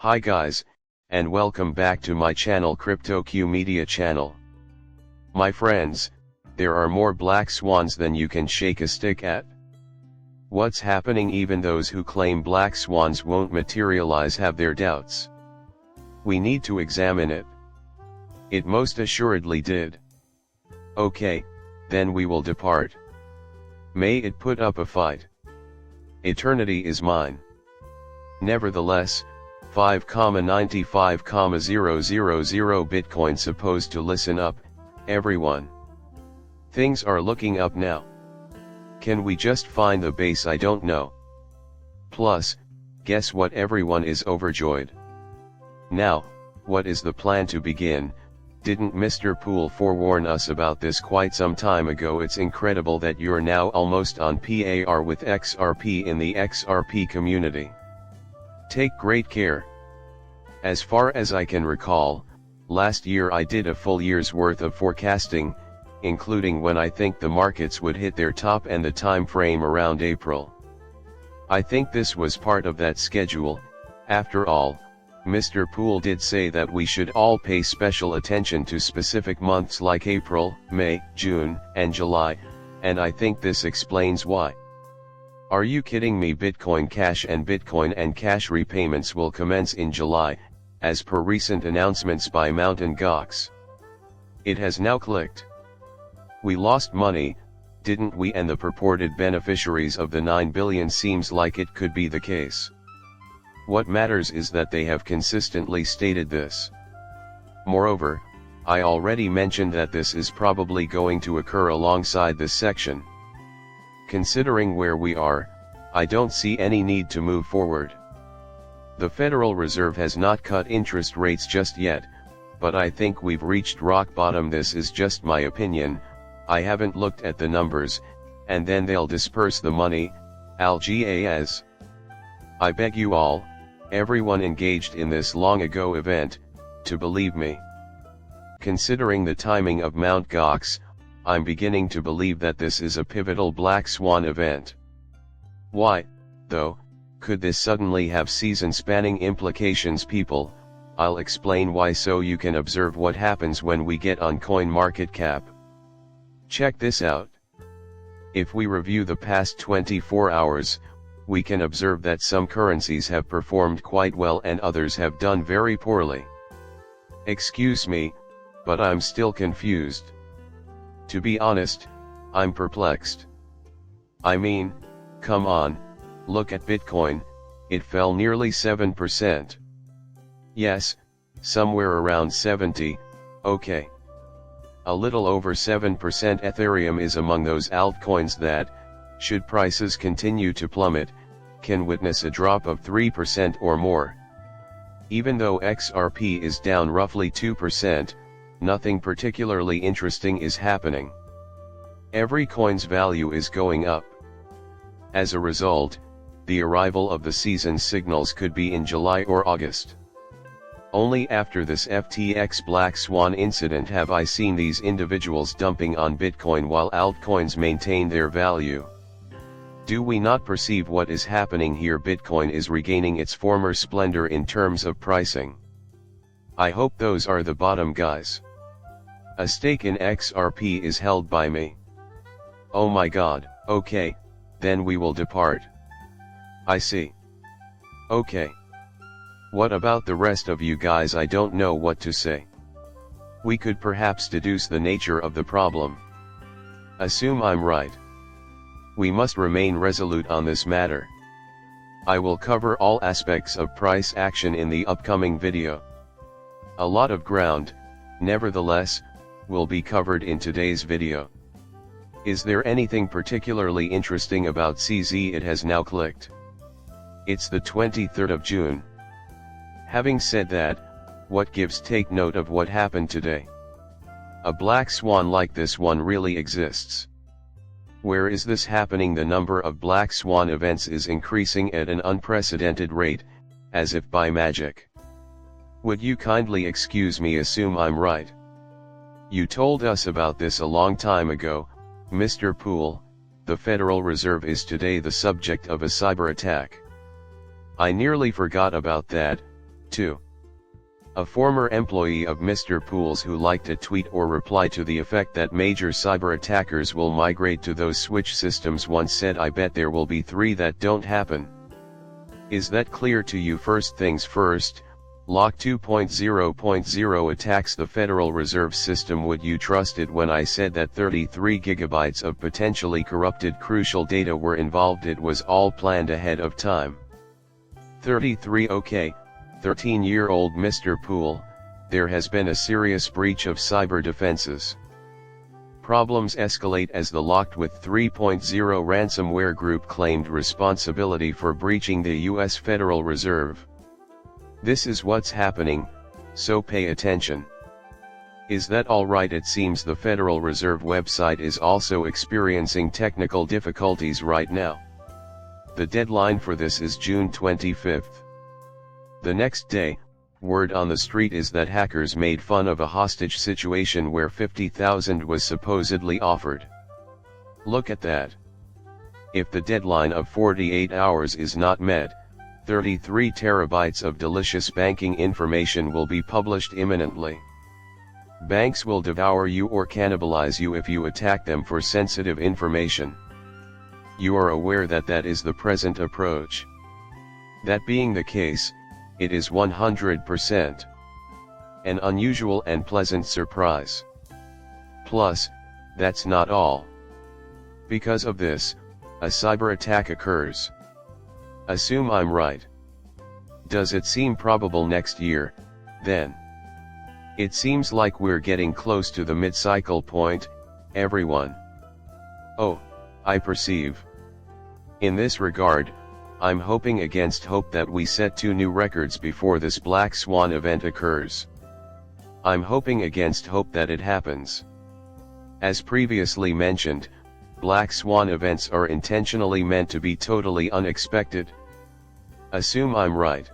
Hi guys, and welcome back to my channel CryptoQ Media channel. My friends, there are more black swans than you can shake a stick at. What's happening? Even those who claim black swans won't materialize have their doubts. We need to examine it. It most assuredly did. Okay, then we will depart. May it put up a fight. Eternity is mine. Nevertheless, 5,95,000 Bitcoin supposed to listen up, everyone. Things are looking up now. Can we just find the base? I don't know. Plus, guess what? Everyone is overjoyed. Now, what is the plan to begin? Didn't Mr. Poole forewarn us about this quite some time ago? It's incredible that you're now almost on par with XRP in the XRP community. Take great care. As far as I can recall, last year I did a full year's worth of forecasting, including when I think the markets would hit their top and the time frame around April. I think this was part of that schedule. After all, Mr. Poole did say that we should all pay special attention to specific months like April, May, June, and July, and I think this explains why. Are you kidding me? Bitcoin Cash repayments will commence in July, as per recent announcements by Mt. Gox. It has now clicked. We lost money, didn't we? And the purported beneficiaries of the 9 billion seems like it could be the case. What matters is that they have consistently stated this. Moreover, I already mentioned that this is probably going to occur alongside this section. Considering where we are, I don't see any need to move forward. The Federal Reserve has not cut interest rates just yet, but I think we've reached rock bottom. This is just my opinion, I haven't looked at the numbers, and then they'll disperse the money, as. I beg you all, everyone engaged in this long ago event, to believe me. Considering the timing of Mt. Gox, I'm beginning to believe that this is a pivotal black swan event. Why, though, could this suddenly have season-spanning implications? People, I'll explain why so you can observe what happens when we get on CoinMarketCap. Check this out. If we review the past 24 hours, we can observe that some currencies have performed quite well and others have done very poorly. Excuse me, but I'm still confused. To be honest, I'm perplexed. I mean, come on, look at Bitcoin, it fell nearly 7%. Yes, somewhere around 70, okay. A little over 7%. Ethereum is among those altcoins that, should prices continue to plummet, can witness a drop of 3% or more. Even though XRP is down roughly 2%, nothing particularly interesting is happening. Every coin's value is going up. As a result, the arrival of the season signals could be in July or August. Only after this FTX Black Swan incident have I seen these individuals dumping on Bitcoin while altcoins maintain their value. Do we not perceive what is happening here? Bitcoin is regaining its former splendor in terms of pricing. I hope those are the bottom guys. A stake in XRP is held by me. Oh my god, okay, then we will depart. I see. Okay. What about the rest of you guys? I don't know what to say. We could perhaps deduce the nature of the problem. Assume I'm right. We must remain resolute on this matter. I will cover all aspects of price action in the upcoming video. A lot of ground, nevertheless, will be covered in today's video. Is there anything particularly interesting about CZ? It has now clicked. It's the 23rd of June. Having said that, what gives? Take note of what happened today. A black swan like this one really exists. Where is this happening? The number of black swan events is increasing at an unprecedented rate, as if by magic. Would you kindly excuse me? Assume I'm right. You told us about this a long time ago, Mr. Poole. The Federal Reserve is today the subject of a cyber attack. I nearly forgot about that, 2. A former employee of Mr. Poole's who liked a tweet or reply to the effect that major cyber attackers will migrate to those switch systems once said, "I bet there will be 3 that don't happen." Is that clear to you? First things first, Lock 2.0.0 attacks the Federal Reserve System. Would you trust it when I said that 33 gigabytes of potentially corrupted crucial data were involved? It was all planned ahead of time. 33 okay. 13-year-old Mr. Poole, there has been a serious breach of cyber defenses. Problems escalate as the Locked with 3.0 ransomware group claimed responsibility for breaching the US Federal Reserve. This is what's happening, so pay attention. Is that all right? It seems the Federal Reserve website is also experiencing technical difficulties right now. The deadline for this is June 25th. The next day, word on the street is that hackers made fun of a hostage situation where $50,000 was supposedly offered. Look at that. If the deadline of 48 hours is not met, 33 terabytes of delicious banking information will be published imminently. Banks will devour you or cannibalize you if you attack them for sensitive information. You are aware that that is the present approach. That being the case, it is 100% an unusual and pleasant surprise. Plus, that's not all. Because of this, a cyber attack occurs. Assume I'm right. Does it seem probable next year, then? It seems like we're getting close to the mid-cycle point, everyone. Oh, I perceive. In this regard, I'm hoping against hope that we set 2 new records before this Black Swan event occurs. I'm hoping against hope that it happens. As previously mentioned, Black Swan events are intentionally meant to be totally unexpected. Assume I'm right.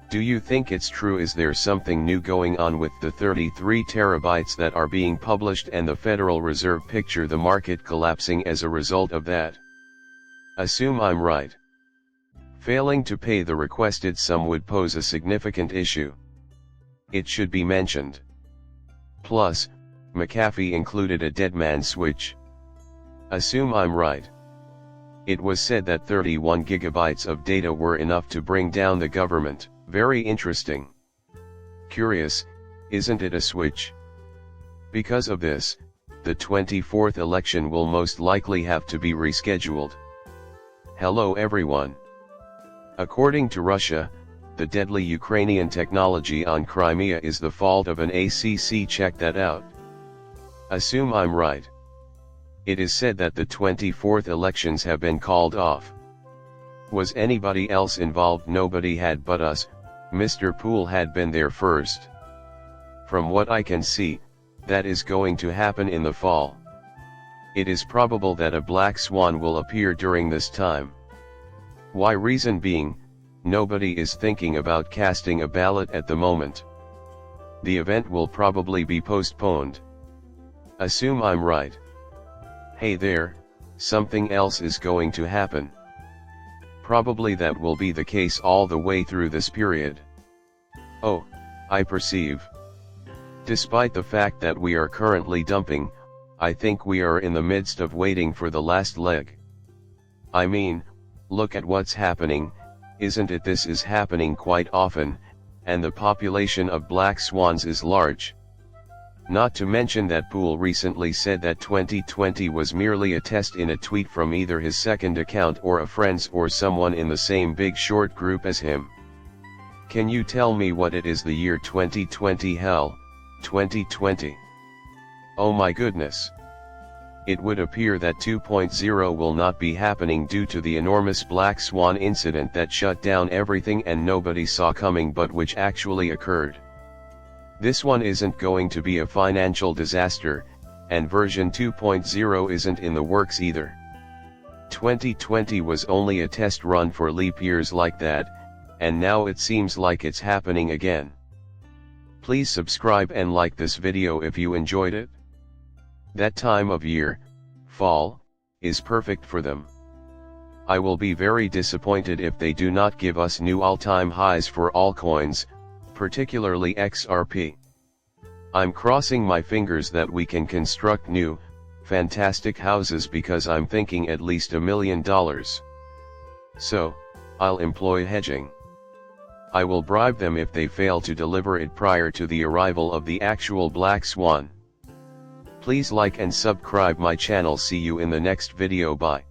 Do you think it's true? Is there something new going on with the 33 terabytes that are being published and the Federal Reserve? Picture the market collapsing as a result of that. Assume I'm right. Failing to pay the requested sum would pose a significant issue. It should be mentioned. Plus, McAfee included a dead man switch. Assume I'm right. It was said that 31 gigabytes of data were enough to bring down the government. Very interesting. Curious, isn't it a switch? Because of this, the 24th election will most likely have to be rescheduled. Hello everyone. According to Russia, the deadly Ukrainian technology on Crimea is the fault of an ACC. Check that out. Assume I'm right. It is said that the 24th elections have been called off. Was anybody else involved? Nobody had but us. Mr. Poole had been there first. From what I can see, that is going to happen in the fall. It is probable that a black swan will appear during this time. Why? Reason being, nobody is thinking about casting a ballot at the moment. The event will probably be postponed. Assume I'm right. Hey there, something else is going to happen. Probably that will be the case all the way through this period. Oh, I perceive. Despite the fact that we are currently dumping, I think we are in the midst of waiting for the last leg. I mean, look at what's happening, isn't it? This is happening quite often, and the population of black swans is large. Not to mention that Poole recently said that 2020 was merely a test in a tweet from either his second account or a friend's or someone in the same Big Short group as him. Can you tell me what it is? The year 2020? Hell, 2020. Oh my goodness. It would appear that 2.0 will not be happening due to the enormous black swan incident that shut down everything and nobody saw coming, but which actually occurred. This one isn't going to be a financial disaster, and version 2.0 isn't in the works either. 2020 was only a test run for leap years like that, and now it seems like it's happening again. Please subscribe and like this video if you enjoyed it. That time of year, fall, is perfect for them. I will be very disappointed if they do not give us new all-time highs for all coins, particularly XRP. I'm crossing my fingers that we can construct new, fantastic houses because I'm thinking at least $1 million. So, I'll employ hedging. I will bribe them if they fail to deliver it prior to the arrival of the actual black swan. Please like and subscribe my channel. See you in the next video. Bye.